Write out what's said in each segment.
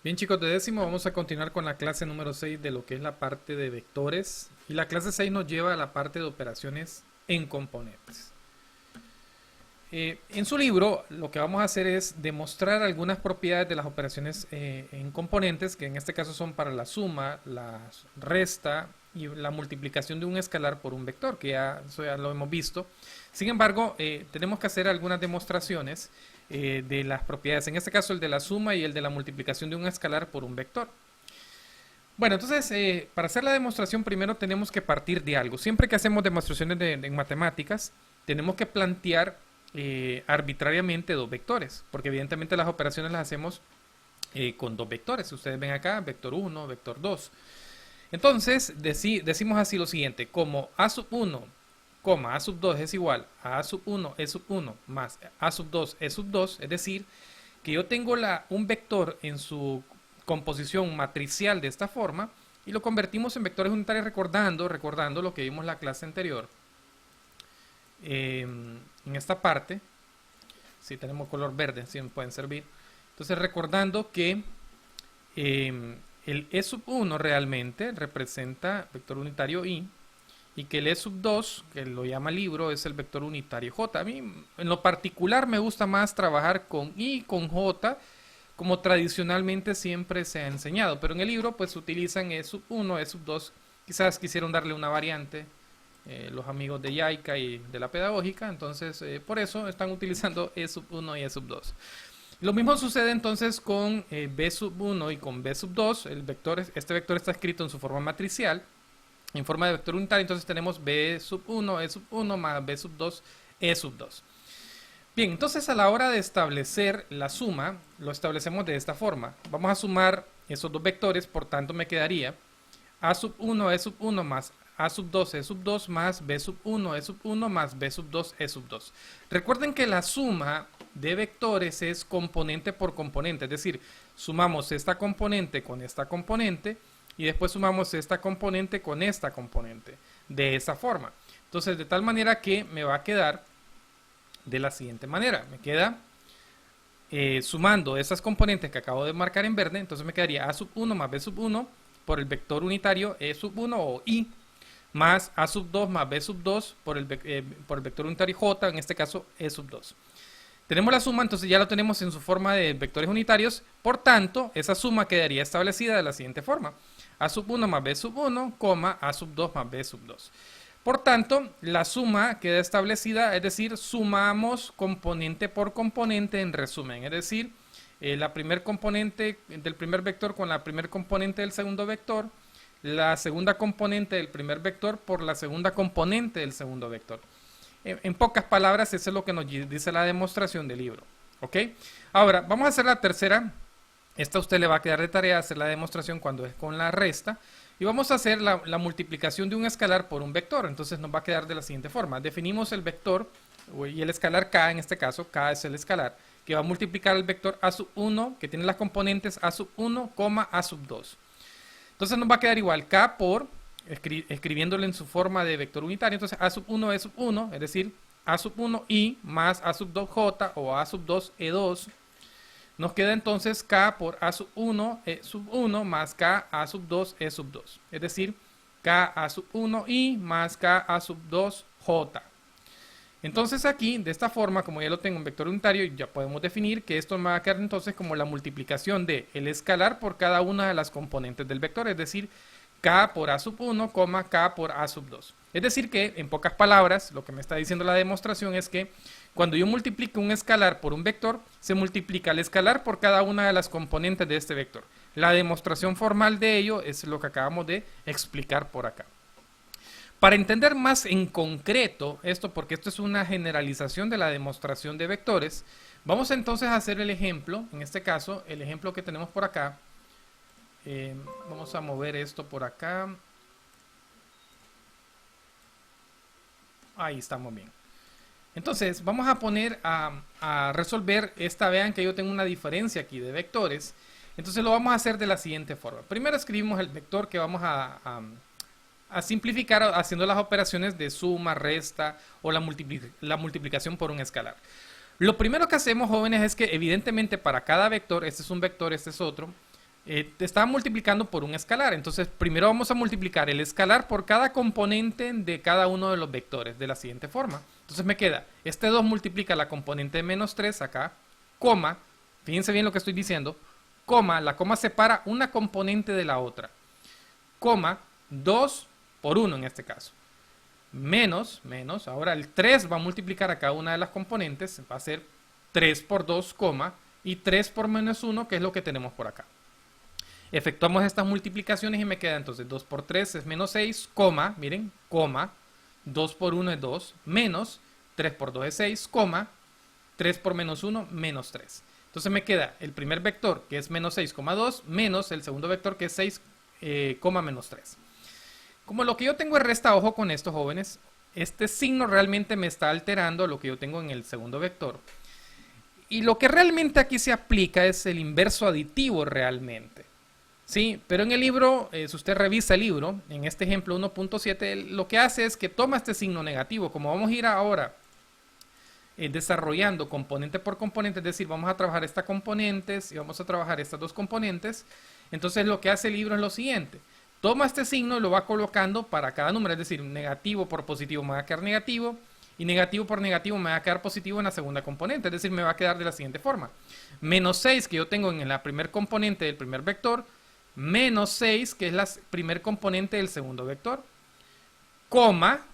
Bien chicos, de décimo vamos a continuar con la clase número 6 de lo que es la parte de vectores. Y la clase 6 nos lleva a la parte de operaciones en componentes. En su libro lo que vamos a hacer es demostrar algunas propiedades de las operaciones en componentes, que en este caso son para la suma, la resta y la multiplicación de un escalar por un vector, que eso ya lo hemos visto. Sin embargo, tenemos que hacer algunas demostraciones de las propiedades, en este caso el de la suma y el de la multiplicación de un escalar por un vector. Bueno, entonces, para hacer la demostración primero tenemos que partir de algo. Siempre que hacemos demostraciones en matemáticas, tenemos que plantear arbitrariamente dos vectores, porque evidentemente las operaciones las hacemos con dos vectores. Ustedes ven acá, vector 1, vector 2. Entonces, decimos así lo siguiente: como a sub 1, a sub 2 es igual a sub 1, e sub 1 más a sub 2, e sub 2, es decir, que yo tengo un vector en su composición matricial de esta forma y lo convertimos en vectores unitarios recordando lo que vimos en la clase anterior. En esta parte, si tenemos color verde, si me pueden servir. Entonces, recordando que el e sub 1 realmente representa vector unitario i, y que el e sub 2, que lo llama el libro, es el vector unitario j. A mí, en lo particular, me gusta más trabajar con i y con j, como tradicionalmente siempre se ha enseñado, pero en el libro pues utilizan e sub 1, e sub 2. Quizás quisieron darle una variante los amigos de Yaica y de la pedagógica, entonces por eso están utilizando e sub 1 y e sub 2. Lo mismo sucede entonces con b sub 1 y con b sub 2. Este vector está escrito en su forma matricial, en forma de vector unitario. Entonces tenemos b sub 1, e sub 1 más b sub 2, e sub 2. Bien, entonces a la hora de establecer la suma, lo establecemos de esta forma. Vamos a sumar esos dos vectores, por tanto me quedaría a sub 1, e sub 1 más a sub 2, e sub 2 más b sub 1, e sub 1 más b sub 2, e sub 2. Recuerden que la suma de vectores es componente por componente, es decir, sumamos esta componente con esta componente y después sumamos esta componente con esta componente, de esa forma. Entonces, de tal manera que me va a quedar de la siguiente manera. Me queda sumando esas componentes que acabo de marcar en verde, entonces me quedaría a sub 1 más b sub 1 por el vector unitario e sub 1 o i, más a sub 2 más b sub 2 por el vector unitario j, en este caso e sub 2. Tenemos la suma, entonces ya lo tenemos en su forma de vectores unitarios, por tanto, esa suma quedaría establecida de la siguiente forma: a sub 1 más b sub 1, a sub 2 más b sub 2. Por tanto, la suma queda establecida, es decir, sumamos componente por componente en resumen, es decir, la primer componente del primer vector con la primer componente del segundo vector, la segunda componente del primer vector por la segunda componente del segundo vector. En pocas palabras, eso es lo que nos dice la demostración del libro. ¿Ok? Ahora, vamos a hacer la tercera. Esta a usted le va a quedar de tarea hacer la demostración cuando es con la resta. Y vamos a hacer la multiplicación de un escalar por un vector. Entonces nos va a quedar de la siguiente forma. Definimos el vector y el escalar k, en este caso, k es el escalar, que va a multiplicar el vector a sub 1, que tiene las componentes a sub 1, a sub 2. Entonces nos va a quedar igual k por, escribiéndolo en su forma de vector unitario, entonces a sub 1, e sub 1, es decir, a sub 1 i más a sub 2 j o a sub 2 e2. Nos queda entonces k por a sub 1, e sub 1 más k a sub 2, e sub 2. Es decir, k a sub 1 i más k a sub 2 j. Entonces aquí, de esta forma, como ya lo tengo en vector unitario, ya podemos definir que esto me va a quedar entonces como la multiplicación de el escalar por cada una de las componentes del vector. Es decir, k por a sub 1, k por a sub 2. Es decir que, en pocas palabras, lo que me está diciendo la demostración es que cuando yo multiplico un escalar por un vector, se multiplica el escalar por cada una de las componentes de este vector. La demostración formal de ello es lo que acabamos de explicar por acá. Para entender más en concreto esto, porque esto es una generalización de la demostración de vectores, vamos entonces a hacer el ejemplo, en este caso, el ejemplo que tenemos por acá. Vamos a mover esto por acá. Ahí estamos bien. Entonces, vamos a poner a resolver esta. Vean que yo tengo una diferencia aquí de vectores. Entonces lo vamos a hacer de la siguiente forma. Primero escribimos el vector que vamos a simplificar haciendo las operaciones de suma, resta o la multiplicación por un escalar. Lo primero que hacemos, jóvenes, es que evidentemente para cada vector, este es un vector, este es otro, te estaba multiplicando por un escalar. Entonces primero vamos a multiplicar el escalar por cada componente de cada uno de los vectores de la siguiente forma. Entonces me queda, este 2 multiplica la componente de menos 3 acá, coma, fíjense bien lo que estoy diciendo, coma, la coma separa una componente de la otra, coma, 2 por 1 en este caso, menos, ahora el 3 va a multiplicar a cada una de las componentes, va a ser 3 por 2, coma, y 3 por menos 1, que es lo que tenemos por acá. Efectuamos estas multiplicaciones y me queda entonces 2 por 3 es menos 6, coma, miren, coma, 2 por 1 es 2, menos 3 por 2 es 6, coma, 3 por menos 1, menos 3. Entonces me queda el primer vector, que es menos 6,2, menos el segundo vector, que es 6, menos 3. Como lo que yo tengo es resta, ojo con esto, jóvenes, este signo realmente me está alterando lo que yo tengo en el segundo vector. Y lo que realmente aquí se aplica es el inverso aditivo realmente. Sí, pero en el libro, si usted revisa el libro, en este ejemplo 1.7, lo que hace es que toma este signo negativo. Como vamos a ir ahora desarrollando componente por componente, es decir, vamos a trabajar estas componentes y vamos a trabajar estas dos componentes, entonces lo que hace el libro es lo siguiente. Toma este signo y lo va colocando para cada número, es decir, negativo por positivo me va a quedar negativo, y negativo por negativo me va a quedar positivo en la segunda componente, es decir, me va a quedar de la siguiente forma. Menos 6 que yo tengo en la primer componente del primer vector, menos 6, que es la primer componente del segundo vector, coma,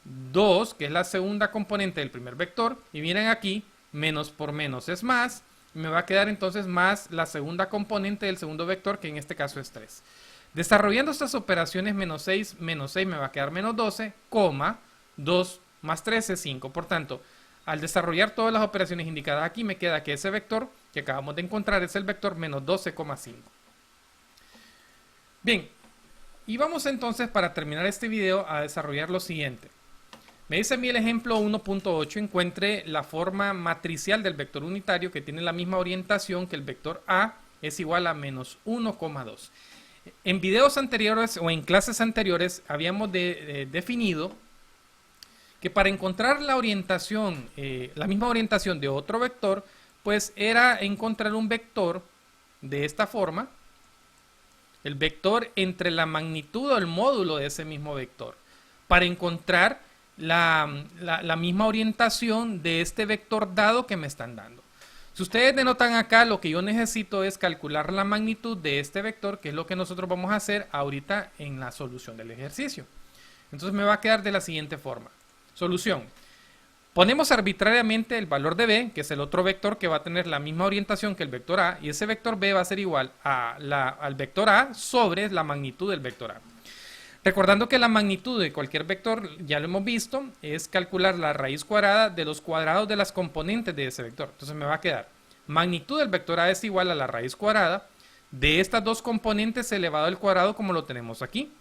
2, que es la segunda componente del primer vector, y miren aquí, menos por menos es más, y me va a quedar entonces más la segunda componente del segundo vector, que en este caso es 3. Desarrollando estas operaciones, menos 6 me va a quedar menos 12, 2 más 3 es 5, por tanto, al desarrollar todas las operaciones indicadas aquí, me queda que ese vector que acabamos de encontrar es el vector menos 12,5. Bien, y vamos entonces para terminar este video a desarrollar lo siguiente. Me dice a mí el ejemplo 1.8, encuentre la forma matricial del vector unitario que tiene la misma orientación que el vector A es igual a menos 1,2. En videos anteriores o en clases anteriores habíamos definido que para encontrar la orientación, la misma orientación de otro vector, pues era encontrar un vector de esta forma, el vector entre la magnitud o el módulo de ese mismo vector, para encontrar la misma orientación de este vector dado que me están dando. Si ustedes denotan acá, lo que yo necesito es calcular la magnitud de este vector, que es lo que nosotros vamos a hacer ahorita en la solución del ejercicio. Entonces me va a quedar de la siguiente forma. Solución. Ponemos arbitrariamente el valor de b, que es el otro vector que va a tener la misma orientación que el vector a, y ese vector b va a ser igual al vector a sobre la magnitud del vector a. Recordando que la magnitud de cualquier vector, ya lo hemos visto, es calcular la raíz cuadrada de los cuadrados de las componentes de ese vector. Entonces me va a quedar magnitud del vector a es igual a la raíz cuadrada de estas dos componentes elevado al cuadrado, como lo tenemos aquí.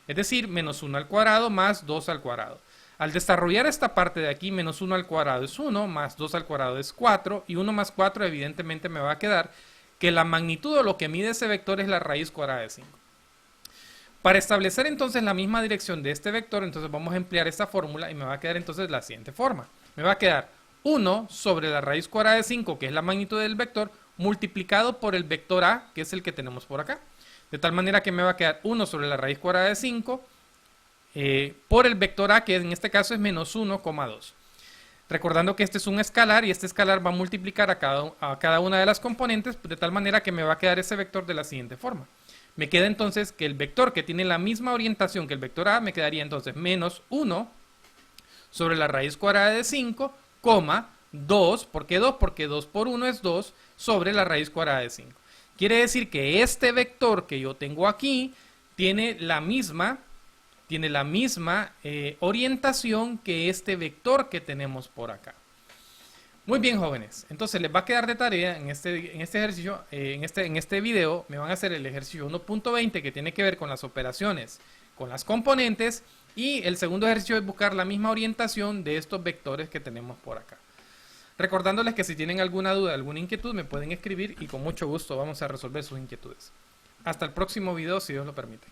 Es decir, menos 1 al cuadrado más 2 al cuadrado. Al desarrollar esta parte de aquí, menos 1 al cuadrado es 1, más 2 al cuadrado es 4, y 1 más 4 evidentemente me va a quedar que la magnitud o lo que mide ese vector es la raíz cuadrada de 5. Para establecer entonces la misma dirección de este vector, entonces vamos a emplear esta fórmula y me va a quedar entonces la siguiente forma. Me va a quedar 1 sobre la raíz cuadrada de 5, que es la magnitud del vector, multiplicado por el vector a, que es el que tenemos por acá. De tal manera que me va a quedar 1 sobre la raíz cuadrada de 5, por el vector a, que en este caso es menos 1,2. Recordando que este es un escalar y este escalar va a multiplicar a cada una de las componentes, de tal manera que me va a quedar ese vector de la siguiente forma. Me queda entonces que el vector que tiene la misma orientación que el vector a, me quedaría entonces menos 1 sobre la raíz cuadrada de 5, 2, ¿por qué 2? Porque 2 por 1 es 2 sobre la raíz cuadrada de 5. Quiere decir que este vector que yo tengo aquí tiene la misma orientación que este vector que tenemos por acá. Muy bien, jóvenes, entonces les va a quedar de tarea en este ejercicio, en este video me van a hacer el ejercicio 1.20 que tiene que ver con las operaciones con las componentes, y el segundo ejercicio es buscar la misma orientación de estos vectores que tenemos por acá. Recordándoles que si tienen alguna duda, alguna inquietud, me pueden escribir y con mucho gusto vamos a resolver sus inquietudes. Hasta el próximo video, si Dios lo permite.